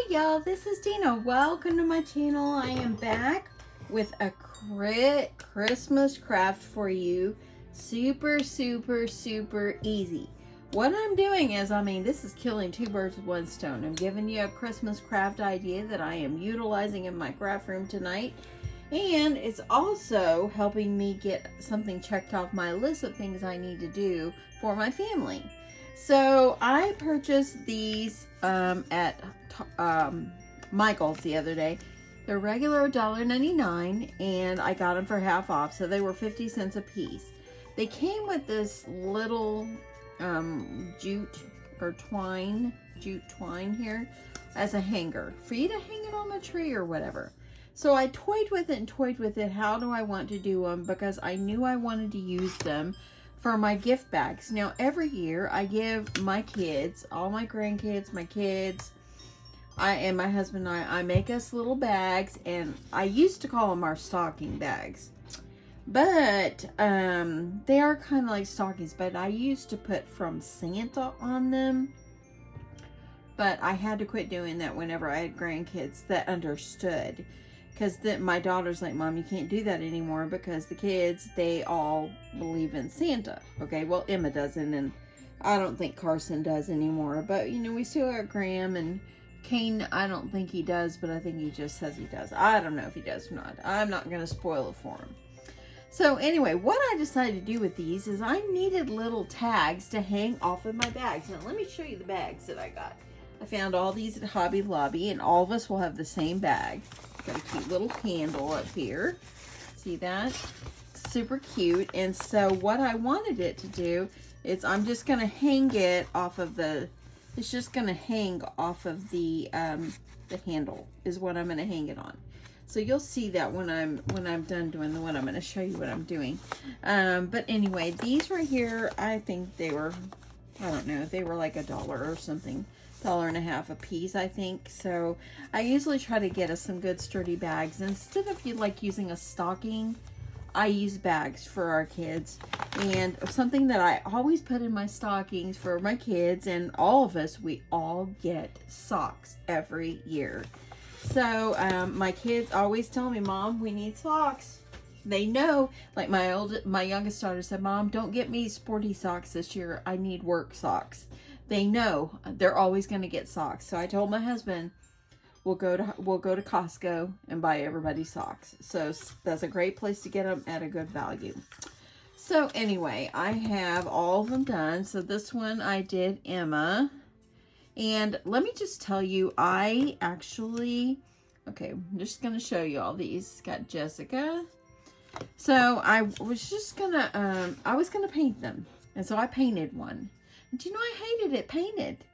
y'all, this is Deanna. Welcome to my channel. I am back with a Christmas craft for you. Super easy. What I'm doing is, this is killing two birds with one stone. I'm giving you a Christmas craft idea that I am utilizing in my craft room tonight. And it's also helping me get something checked off my list of things I need to do for my family. So I purchased these at Michael's the other day. They're regular $1.99 and I got them for half off, so they were 50 cents a piece. They came with this little jute twine here as a hanger for you to hang it on the tree or whatever. So I toyed with it. How do I want to do them? Because I knew I wanted to use them for my gift bags. Now, every year I give my kids, all my grandkids, my kids, and my husband and I make us little bags, and I used to call them our stocking bags. But they are kind of like stockings, but I used to put from Santa on them. But I had to quit doing that whenever I had grandkids that understood. Because my daughter's like, Mom, you can't do that anymore because the kids, they all believe in Santa. Okay, well, Emma doesn't, and I don't think Carson does anymore. But, you know, we still got Graham, and Kane, I don't think he does, but I think he just says he does. I don't know if he does or not. I'm not going to spoil it for him. So anyway, what I decided to do with these is I needed little tags to hang off of my bags. Now, let me show you the bags that I got. I found all these at Hobby Lobby, and all of us will have the same bag. Got a cute little handle up here. See that? Super cute. And so what I wanted it to do is I'm just going to hang it off of it's just going to hang off of the handle is what I'm going to hang it on. So you'll see that when I'm done doing what I'm going to show you what I'm doing. But anyway, these right here, I think they were, I don't know, they were like $1 or something. $1.50 a piece, I think. So I usually try to get us some good sturdy bags. Instead of using a stocking, I use bags for our kids. And something that I always put in my stockings for my kids and all of us, we all get socks every year. So my kids always tell me, Mom, we need socks. They know, like my youngest daughter said, Mom, don't get me sporty socks this year. I need work socks. They know they're always going to get socks. So I told my husband, we'll go to Costco and buy everybody socks. So that's a great place to get them at a good value. So anyway, I have all of them done. So this one I did Emma. And let me just tell you, okay, I'm just going to show you all these. Got Jessica. So I was just going to, I was going to paint them. And so I painted one. And you know, I hated it painted.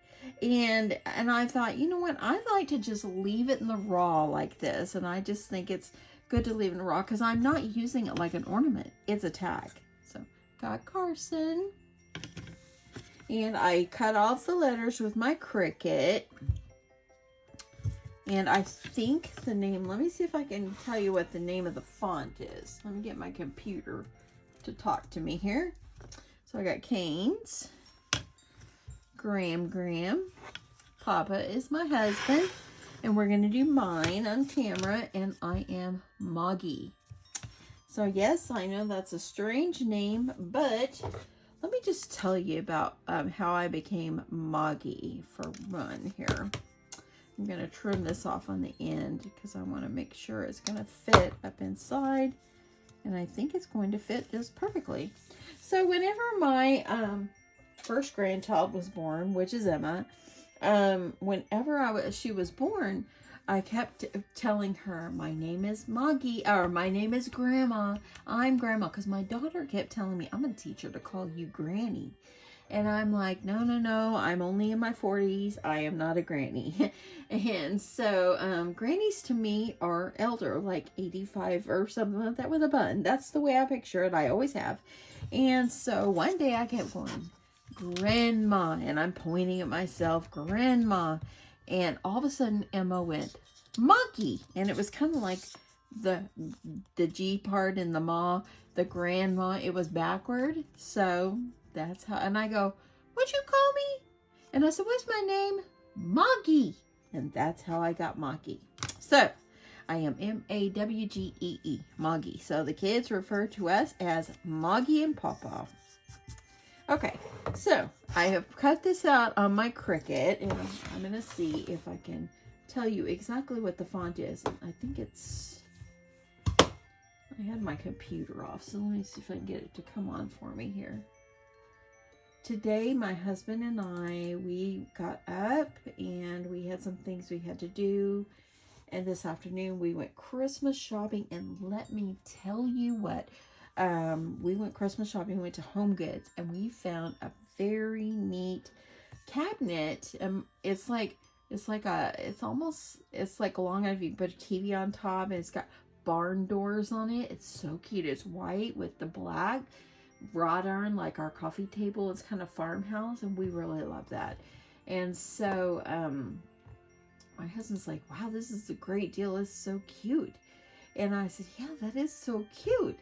And I thought, you know what? I like to just leave it in the raw like this. And I just think it's good to leave it in the raw because I'm not using it like an ornament. It's a tag. So, got Carson. And I cut off the letters with my Cricut. And I think the name, let me see if I can tell you what the name of the font is. Let me get my computer to talk to me here. So I got Cane's. Graham. Papa is my husband. And we're going to do mine on camera. And I am Moggy. So yes, I know that's a strange name. But let me just tell you about how I became Moggy for one here. I'm going to trim this off on the end because I want to make sure it's going to fit up inside. And I think it's going to fit just perfectly. So whenever my first grandchild was born, which is Emma, whenever she was born, I kept telling her, my name is Moggy, or my name is Grandma. I'm Grandma, because my daughter kept telling me, I'm going to teach her to call you Granny. And I'm like, no, I'm only in my 40s. I am not a granny. And so grannies to me are elder, like 85 or something like that with a bun. That's the way I picture it. I always have. And so one day I kept going, Grandma, and I'm pointing at myself, Grandma, and all of a sudden Emma went, Monkey, and it was kind of like the G part in the ma, the grandma, it was backward, so that's how, and I go, what'd you call me? And I said, what's my name? Moggy. And that's how I got Moggy. So, I am M-A-W-G-E-E, Moggy. So, the kids refer to us as Moggy and Pawpaw. Okay, so I have cut this out on my Cricut, and I'm going to see if I can tell you exactly what the font is. I think it's... I had my computer off, so let me see if I can get it to come on for me here. Today, my husband and I, we got up and we had some things we had to do. And this afternoon, we went Christmas shopping. And let me tell you what, we went Christmas shopping, we went to Home Goods, and we found a very neat cabinet. It's like long enough you can put a TV on top, and it's got barn doors on it. It's so cute. It's white with the black wrought iron, like our coffee table. It's kind of farmhouse, and we really love that. And so my husband's like, wow, this is a great deal. It's so cute. And I said, yeah, that is so cute.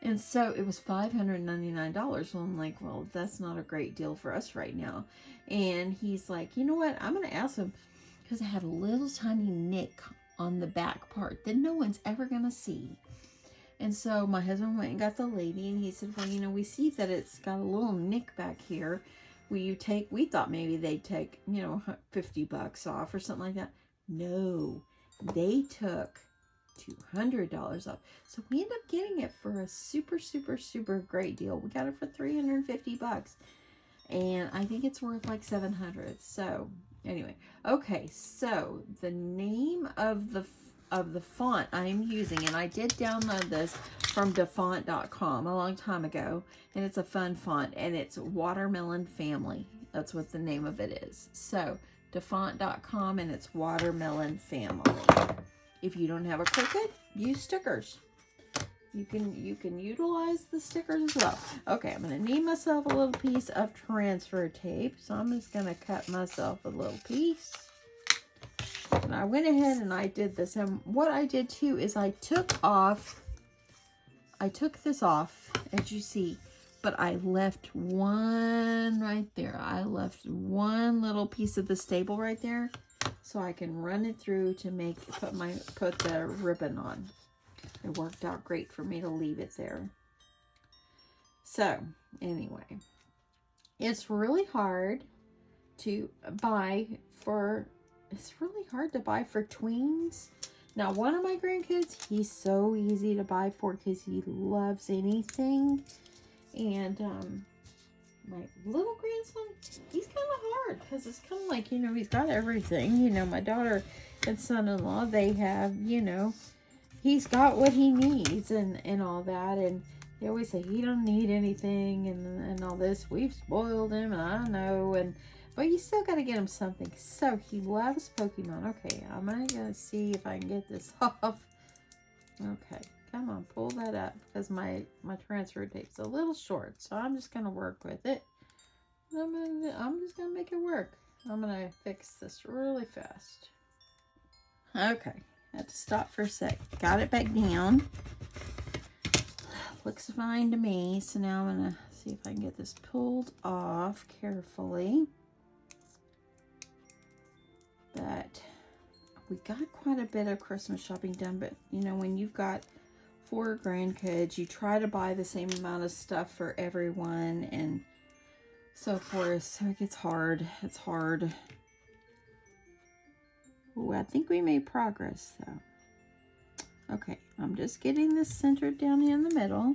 And so it was $599. Well, I'm like, well, that's not a great deal for us right now. And he's like, you know what? I'm going to ask him, because it had a little tiny nick on the back part that no one's ever going to see. And so my husband went and got the lady, and he said, well, you know, we see that it's got a little nick back here. We thought maybe they'd take, you know, $50 off or something like that. No, they took $200 off. So we ended up getting it for a super, super, super great deal. We got it for $350. And I think it's worth like $700. So anyway, okay, so the name of the font I'm using, and I did download this from dafont.com a long time ago, and it's a fun font, and it's Watermelon Family. That's what the name of it is. So dafont.com, and it's Watermelon Family. If you don't have a Cricut, use stickers. You can utilize the stickers as well. Okay, I'm going to need myself a little piece of transfer tape, so I'm just going to cut myself a little piece. And I went ahead and I did this. And what I did too is I took this off, as you see, but I left one right there. I left one little piece of the staple right there, so I can run it through to put the ribbon on. It worked out great for me to leave it there. So anyway, it's really hard to buy for tweens. Now, one of my grandkids, he's so easy to buy for because he loves anything. And my little grandson, he's kind of hard because it's kind of like, you know, he's got everything. You know, my daughter and son-in-law, they have, you know, he's got what he needs and all that. And they always say he don't need anything and all this. We've spoiled him, and I know, but you still got to get him something. So he loves Pokemon. Okay, I'm going to see if I can get this off. Okay, come on, pull that up, because my transfer tape's a little short. So I'm just going to work with it. I'm just going to make it work. I'm going to fix this really fast. Okay, I had to stop for a sec. Got it back down. Looks fine to me. So now I'm going to see if I can get this pulled off carefully. But we got quite a bit of Christmas shopping done. But, you know, when you've got 4 grandkids, you try to buy the same amount of stuff for everyone and so forth. So it gets hard. It's hard. Ooh, I think we made progress, though. Okay, I'm just getting this centered down in the middle.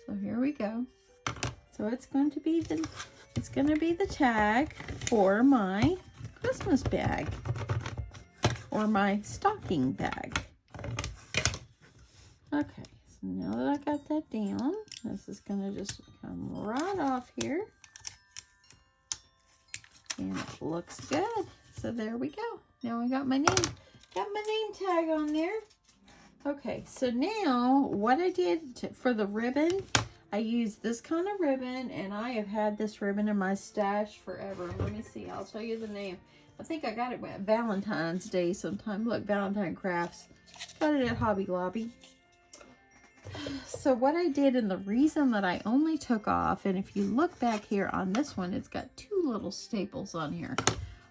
So here we go. So it's going to be the tag for my Christmas bag, or my stocking bag. Okay, so now that I got that down, this is going to just come right off here. And it looks good. So there we go. Now I got my name tag on there. Okay, so now what I did for the ribbon, I used this kind of ribbon, and I have had this ribbon in my stash forever. Let me see, I'll tell you the name. I think I got it at Valentine's Day sometime. Look, Valentine Crafts. Got it at Hobby Lobby. So what I did, and the reason that I only took off, and if you look back here on this one, it's got 2 little staples on here.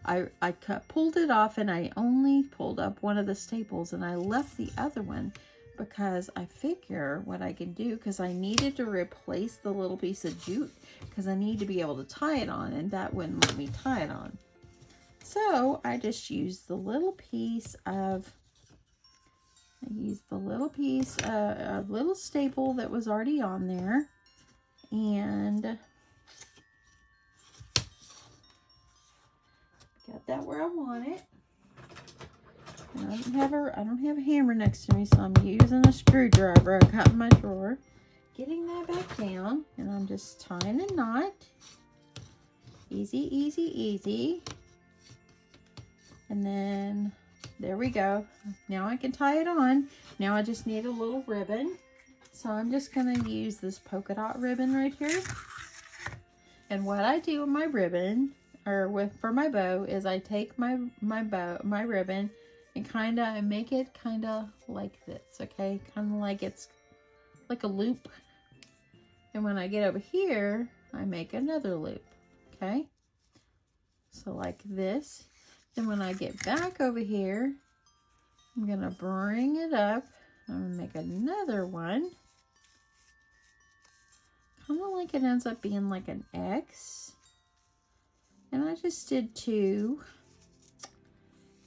I pulled it off, and I only pulled up one of the staples, and I left the other one because I figure what I can do, because I needed to replace the little piece of jute because I need to be able to tie it on, and that wouldn't let me tie it on. So I just used the little piece of, a little staple that was already on there, and got that where I want it. And I don't have a hammer next to me, so I'm using a screwdriver I got in my drawer. Getting that back down, and I'm just tying a knot. Easy, easy, easy. And then there we go. Now I can tie it on. Now I just need a little ribbon. So I'm just going to use this polka dot ribbon right here. And what I do with my ribbon, or for my bow, is I take my ribbon and make it kind of like this, okay? Kind of like it's like a loop. And when I get over here, I make another loop, okay? So like this. Then when I get back over here, I'm gonna bring it up. I'm gonna make another one. Kind of like it ends up being like an X. And I just did 2.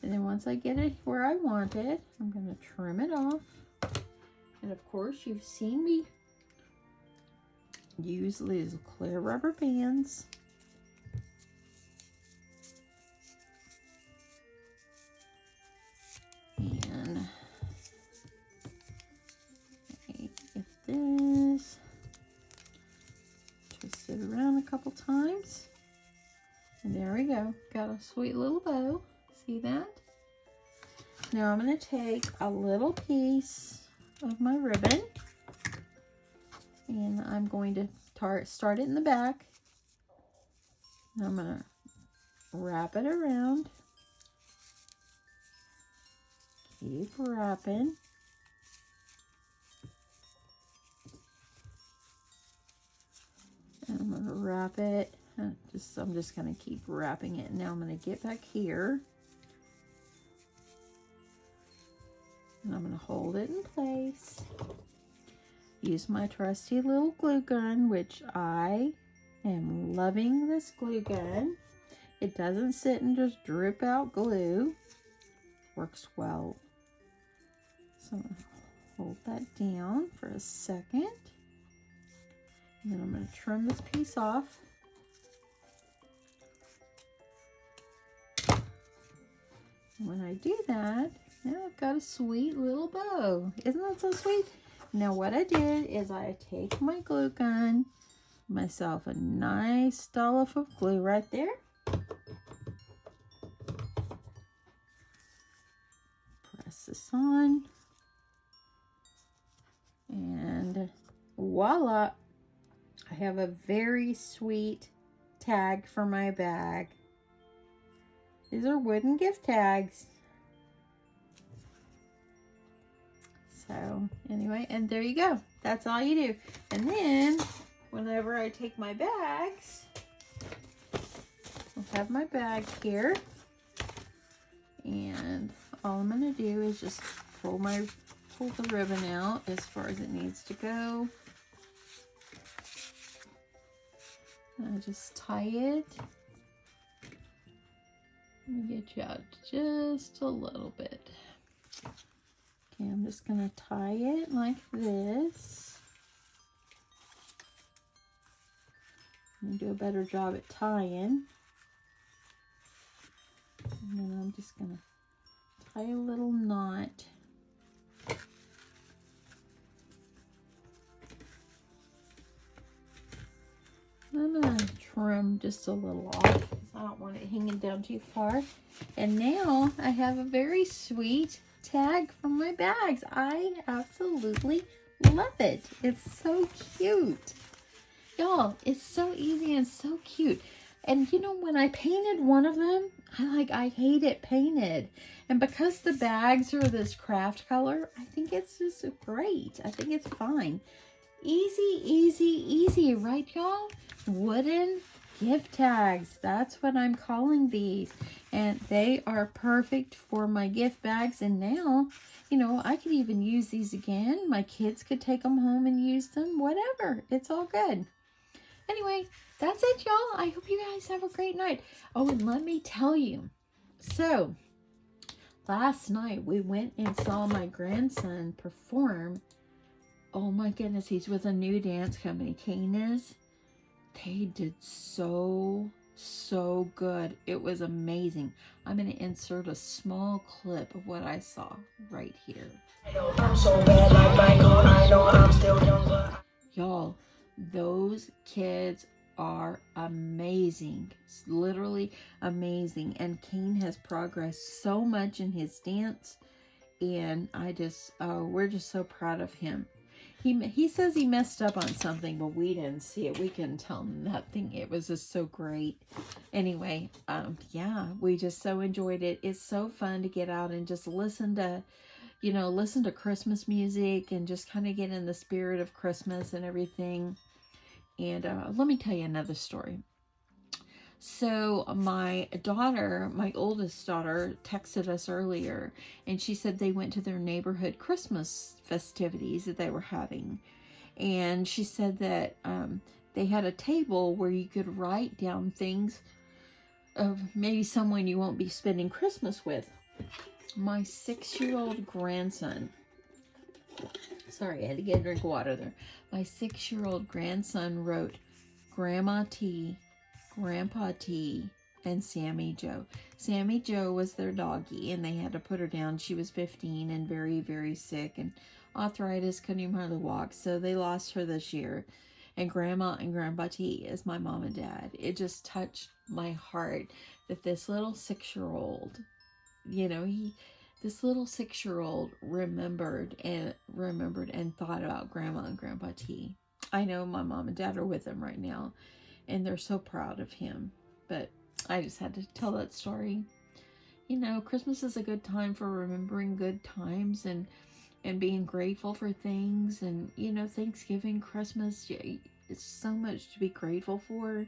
And then once I get it where I want it, I'm gonna trim it off. And of course, you've seen me use these clear rubber bands. And get this, twist it around a couple times, and there we go. Got a sweet little bow. See that? Now I'm going to take a little piece of my ribbon, and I'm going to start it in the back. And I'm going to wrap it around. Keep wrapping. And I'm going to wrap it. I'm just going to keep wrapping it. Now I'm going to get back here. And I'm going to hold it in place. Use my trusty little glue gun, which I am loving this glue gun. It doesn't sit and just drip out glue. Works well. So I'm going to hold that down for a second. And then I'm going to trim this piece off. And when I do that, now I've got a sweet little bow. Isn't that so sweet? Now what I did is I take my glue gun, myself a nice dollop of glue right there. Press this on. And voila, I have a very sweet tag for my bag. These are wooden gift tags. So anyway, and there you go. That's all you do. And then whenever I take my bags, I have my bag here. And all I'm going to do is just pull the ribbon out as far as it needs to go. And I just tie it. Let me get you out just a little bit. Okay, I'm just going to tie it like this. I'm going to do a better job at tying. And then I'm just going to tie a little knot. I'm going to trim just a little off because I don't want it hanging down too far. And now I have a very sweet tag for my bags. I absolutely love it. It's so cute. Y'all, it's so easy and so cute. And you know, when I painted one of them, I hate it painted. And because the bags are this craft color, I think it's just great. I think it's fine. Easy, easy, easy, right y'all? Wooden gift tags. That's what I'm calling these. And they are perfect for my gift bags. And now, you know, I could even use these again. My kids could take them home and use them. Whatever. It's all good. Anyway, that's it, y'all. I hope you guys have a great night. Oh, and let me tell you. So, last night we went and saw my grandson perform. Oh my goodness, he's with a new dance company. Kane is. They did so good. It was amazing. I'm going to insert a small clip of what I saw right here. I'm so bad like Michael. I know I'm still young, but... Y'all, those kids are amazing. It's literally amazing. And Kane has progressed so much in his dance. And we're just so proud of him. He says he messed up on something, but we didn't see it. We couldn't tell nothing. It was just so great. Anyway, yeah, we just so enjoyed it. It's so fun to get out and just listen to Christmas music and just kind of get in the spirit of Christmas and everything. And let me tell you another story. So my oldest daughter, texted us earlier, and she said they went to their neighborhood Christmas festivities that they were having. And she said that they had a table where you could write down things of maybe someone you won't be spending Christmas with. My 6-year-old grandson, sorry, I had to get a drink of water there. My 6-year-old grandson wrote Grandma T, Grandpa T, and Sammy Joe. Sammy Joe was their doggie, and they had to put her down. She was 15 and very, very sick, and arthritis, couldn't even hardly walk, so they lost her this year. And Grandma and Grandpa T is my mom and dad. It just touched my heart that this little 6-year-old, this little 6-year-old remembered and thought about Grandma and Grandpa T. I know my mom and dad are with him right now, and they're so proud of him. But I just had to tell that story. Christmas is a good time for remembering good times and being grateful for things. And, Thanksgiving, Christmas, it's so much to be grateful for.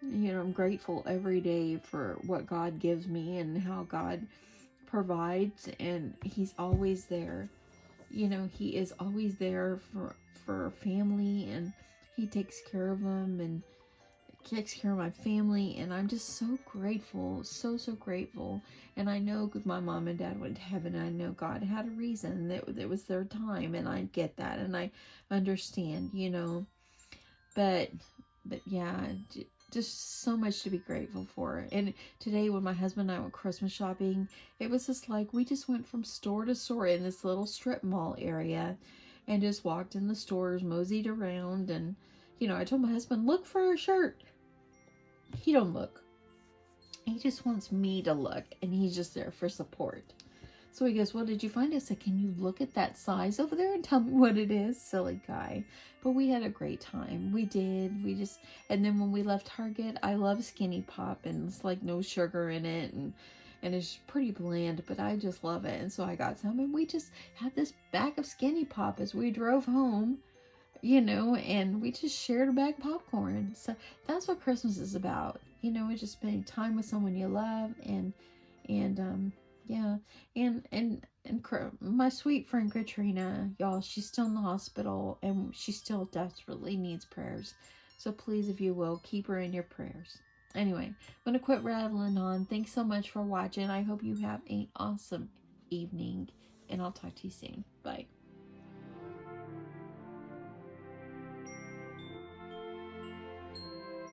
I'm grateful every day for what God gives me and how God provides, and he's always there. He is always there for family, and he takes care of them and takes care of my family, and I'm just so grateful, so grateful. And I know my mom and dad went to heaven, and I know God had a reason, that it was their time, and I get that, and I understand, but yeah, just so much to be grateful for. And today when my husband and I went Christmas shopping, it was just like we just went from store to store in this little strip mall area and just walked in the stores, moseyed around, and I told my husband, look for a shirt. He don't look. He just wants me to look, and he's just there for support. So he goes, well, did you find it? I said, can you look at that size over there and tell me what it is? Silly guy. But we had a great time. We did. And then when we left Target, I love Skinny Pop, and it's like no sugar in it, and it's pretty bland, but I just love it. And so I got some, and we just had this bag of Skinny Pop as we drove home, and we just shared a bag of popcorn. So that's what Christmas is about. It's just spending time with someone you love, and yeah, and my sweet friend Katrina, y'all, she's still in the hospital, and she still desperately needs prayers. So please, if you will, keep her in your prayers. Anyway, I'm going to quit rattling on. Thanks so much for watching. I hope you have an awesome evening, and I'll talk to you soon. Bye.